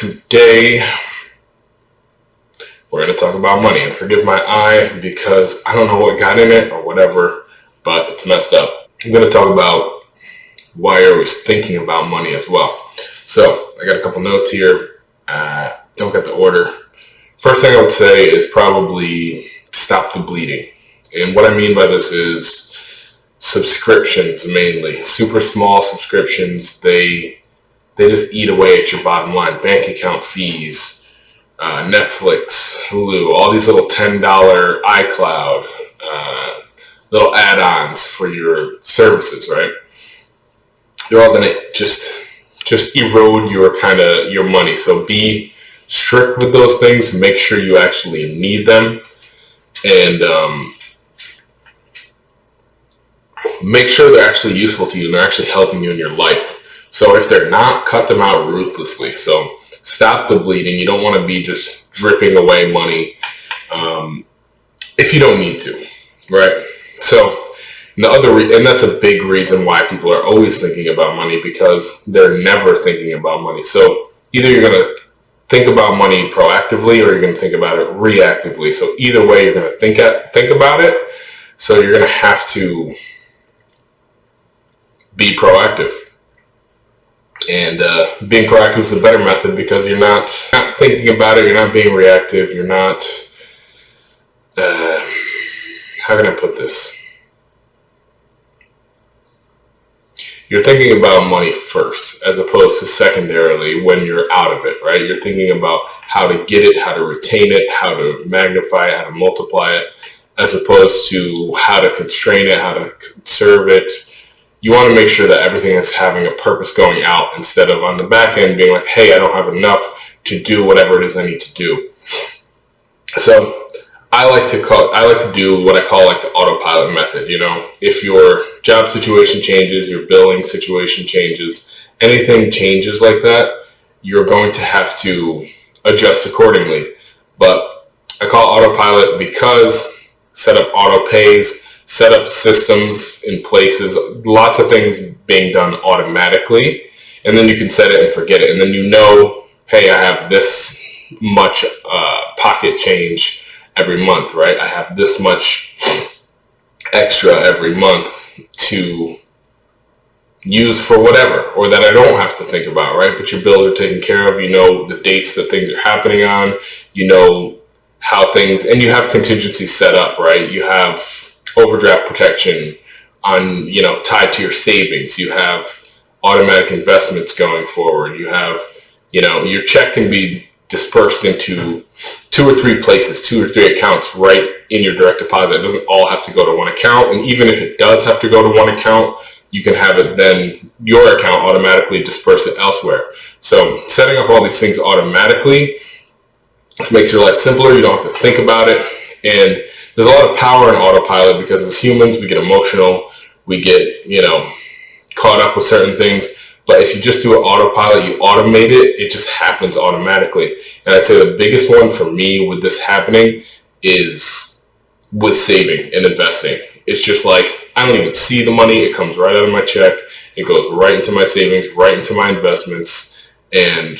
Today, we're going to talk about money. And forgive my eye because I don't know what got in it or whatever, but it's messed up. I'm going to talk about why you're always thinking about money as well. So I got a couple notes here. Don't get the order. First thing I would say is probably stop the bleeding. And what I mean by this is subscriptions mainly. Super small subscriptions. They just eat away at your bottom line. Bank account fees, Netflix, Hulu, all these little $10 iCloud, little add-ons for your services, right? They're all gonna just erode your money. So be strict with those things. Make sure you actually need them, and make sure they're actually useful to you and they're actually helping you in your life. So if they're not, cut them out ruthlessly. So stop the bleeding. You don't want to be just dripping away money if you don't need to, right? So and that's a big reason why people are always thinking about money, because they're never thinking about money. So either you're going to think about money proactively or you're going to think about it reactively. So either way, you're going to think about it. So you're going to have to be proactive. And being proactive is the better method because you're not thinking about it. You're not being reactive. You're not, how can I put this? You're thinking about money first as opposed to secondarily when you're out of it, right? You're thinking about how to get it, how to retain it, how to magnify it, how to multiply it, as opposed to how to constrain it, how to conserve it. You want to make sure that everything is having a purpose going out instead of on the back end being like, hey, I don't have enough to do whatever it is I need to do. So I like to do what I call like the autopilot method. You know, if your job situation changes, your billing situation changes, anything changes like that, you're going to have to adjust accordingly. But I call autopilot because set up auto pays, set up systems in places, lots of things being done automatically, and then you can set it and forget it. And then you know, hey, I have this much pocket change every month, right? I have this much extra every month to use for whatever, or that I don't have to think about, right? But your bills are taken care of. You know the dates that things are happening on. You know how things, and you have contingencies set up, right? You have overdraft protection on, tied to your savings. You have automatic investments going forward. You have, your check can be dispersed into 2 or 3 places, 2 or 3 accounts right in your direct deposit. It doesn't all have to go to one account. And even if it does have to go to one account, you can have it then your account automatically disperse it elsewhere. So setting up all these things automatically, this makes your life simpler. You don't have to think about it. And there's a lot of power in autopilot because as humans, we get emotional, we get, caught up with certain things. But if you just do an autopilot, you automate it, it just happens automatically. And I'd say the biggest one for me with this happening is with saving and investing. It's just like, I don't even see the money. It comes right out of my check. It goes right into my savings, right into my investments. And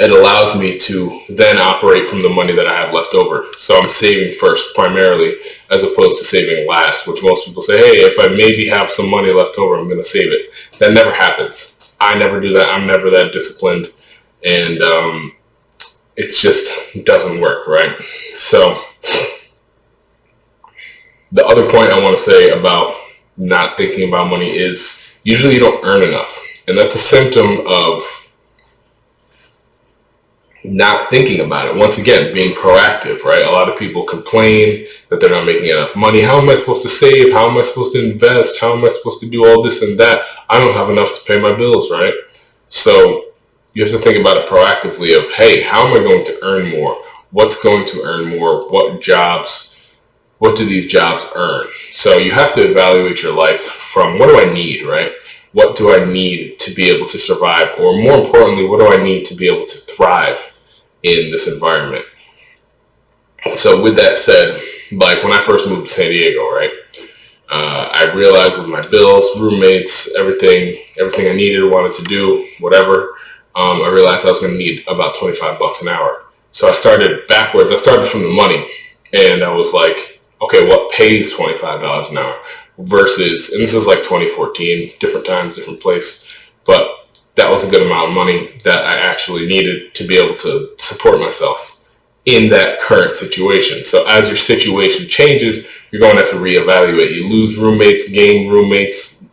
it allows me to then operate from the money that I have left over. So I'm saving first primarily as opposed to saving last, which most people say, hey, if I maybe have some money left over, I'm going to save it. That never happens. I never do that. I'm never that disciplined. And it just doesn't work, right? So the other point I want to say about not thinking about money is usually you don't earn enough. And that's a symptom of not thinking about it. Once again, being proactive, right? A lot of people complain that they're not making enough money. How am I supposed to save? How am I supposed to invest? How am I supposed to do all this and that? I don't have enough to pay my bills, right? So you have to think about it proactively of, hey, how am I going to earn more? What's going to earn more? What do these jobs earn? So you have to evaluate your life from, what do I need, right? What do I need to be able to survive? Or more importantly, what do I need to be able to thrive in this environment? So with that said, like when I first moved to San Diego, right? I realized with my bills, roommates, everything I needed, wanted to do, whatever, I realized I was going to need about $25 an hour. So I started backwards. I started from the money, and I was like, okay, what pays $25 an hour versus, and this is like 2014, different times, different place, but that was a good amount of money that I actually needed to be able to support myself in that current situation. So as your situation changes, you're going to have to reevaluate. You lose roommates, gain roommates,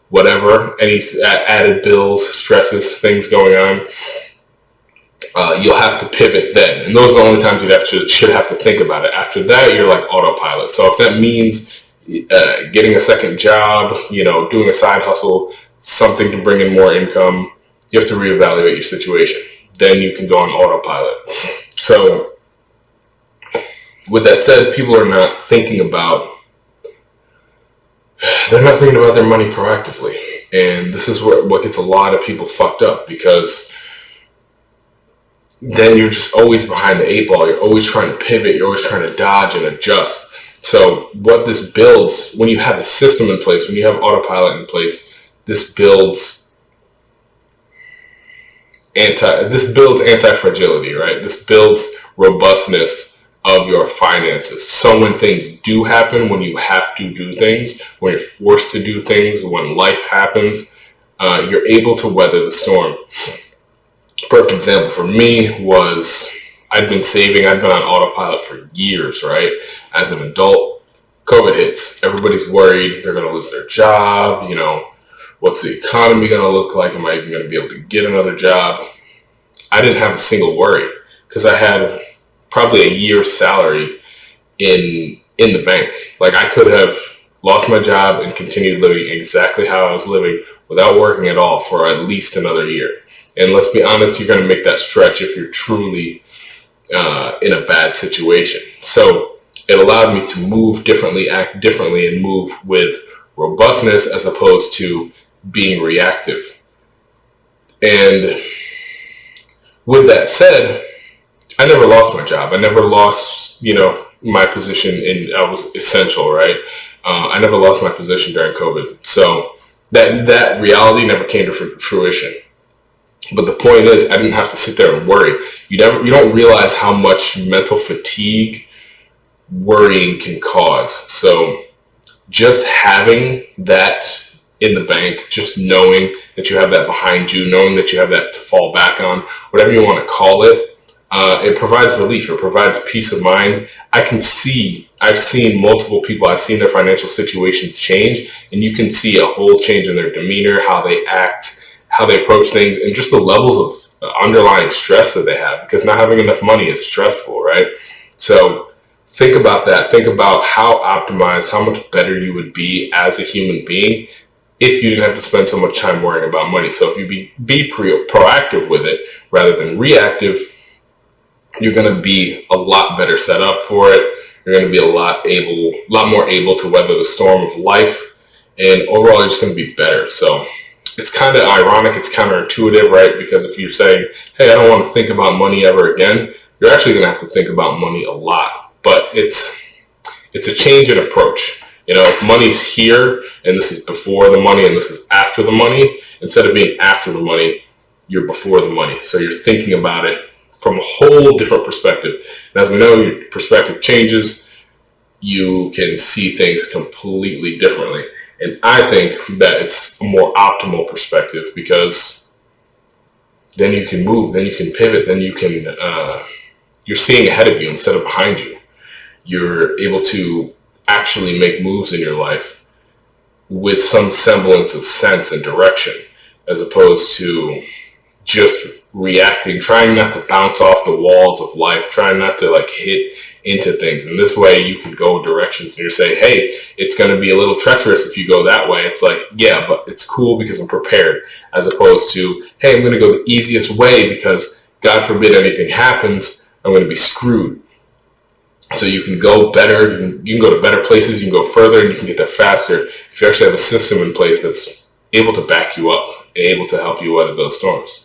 whatever, any added bills, stresses, things going on. You'll have to pivot then. And those are the only times should have to think about it. After that, you're like autopilot. So if that means getting a second job, doing a side hustle, something to bring in more income, you have to reevaluate your situation. Then you can go on autopilot. So with that said, people are not thinking about their money proactively. And this is what gets a lot of people fucked up, because then you're just always behind the eight ball. You're always trying to pivot. You're always trying to dodge and adjust. So what this builds, when you have a system in place, when you have autopilot in place, this builds anti-fragility, right? This builds robustness of your finances. So when things do happen, when you have to do things, when you're forced to do things, when life happens, you're able to weather the storm. Perfect example for me was I'd been saving. I'd been on autopilot for years, right? As an adult, COVID hits. Everybody's worried. They're going to lose their job. What's the economy going to look like? Am I even going to be able to get another job? I didn't have a single worry because I had probably a year's salary in the bank. Like, I could have lost my job and continued living exactly how I was living without working at all for at least another year. And let's be honest, you're going to make that stretch if you're truly in a bad situation. So it allowed me to move differently, act differently, and move with robustness as opposed to being reactive. And with that said, I never lost my job. I never lost, my position I was essential, right? I never lost my position during COVID. So that reality never came to fruition. But the point is, I didn't have to sit there and worry. You don't realize how much mental fatigue worrying can cause. So just having that in the bank, just knowing that you have that behind you, knowing that you have that to fall back on, whatever you want to call it, it provides relief. It provides peace of mind. I've seen multiple people, I've seen their financial situations change, and you can see a whole change in their demeanor, how they act, how they approach things, and just the levels of underlying stress that they have, because not having enough money is stressful, right? So think about that. Think about how optimized, how much better you would be as a human being if you didn't have to spend so much time worrying about money. So if you be proactive with it rather than reactive, you're going to be a lot better set up for it. You're going to be a lot more able to weather the storm of life, and overall, you're just going to be better. So it's kind of ironic, it's counterintuitive, right? Because if you're saying, hey, I don't want to think about money ever again, you're actually going to have to think about money a lot. But it's a change in approach. If money's here and this is before the money and this is after the money, instead of being after the money, you're before the money. So you're thinking about it from a whole different perspective. And as we know, your perspective changes, you can see things completely differently. And I think that it's a more optimal perspective, because then you can move, then you can pivot, then you're seeing ahead of you instead of behind you. You're able to actually make moves in your life with some semblance of sense and direction, as opposed to just reacting, trying not to bounce off the walls of life, trying not to hit into things. And this way you can go directions and you say, hey, it's going to be a little treacherous if you go that way. It's like, yeah, but it's cool because I'm prepared, as opposed to, hey, I'm going to go the easiest way because God forbid anything happens, I'm going to be screwed. So you can go better, you can go to better places, you can go further, and you can get there faster if you actually have a system in place that's able to back you up and able to help you weather those storms.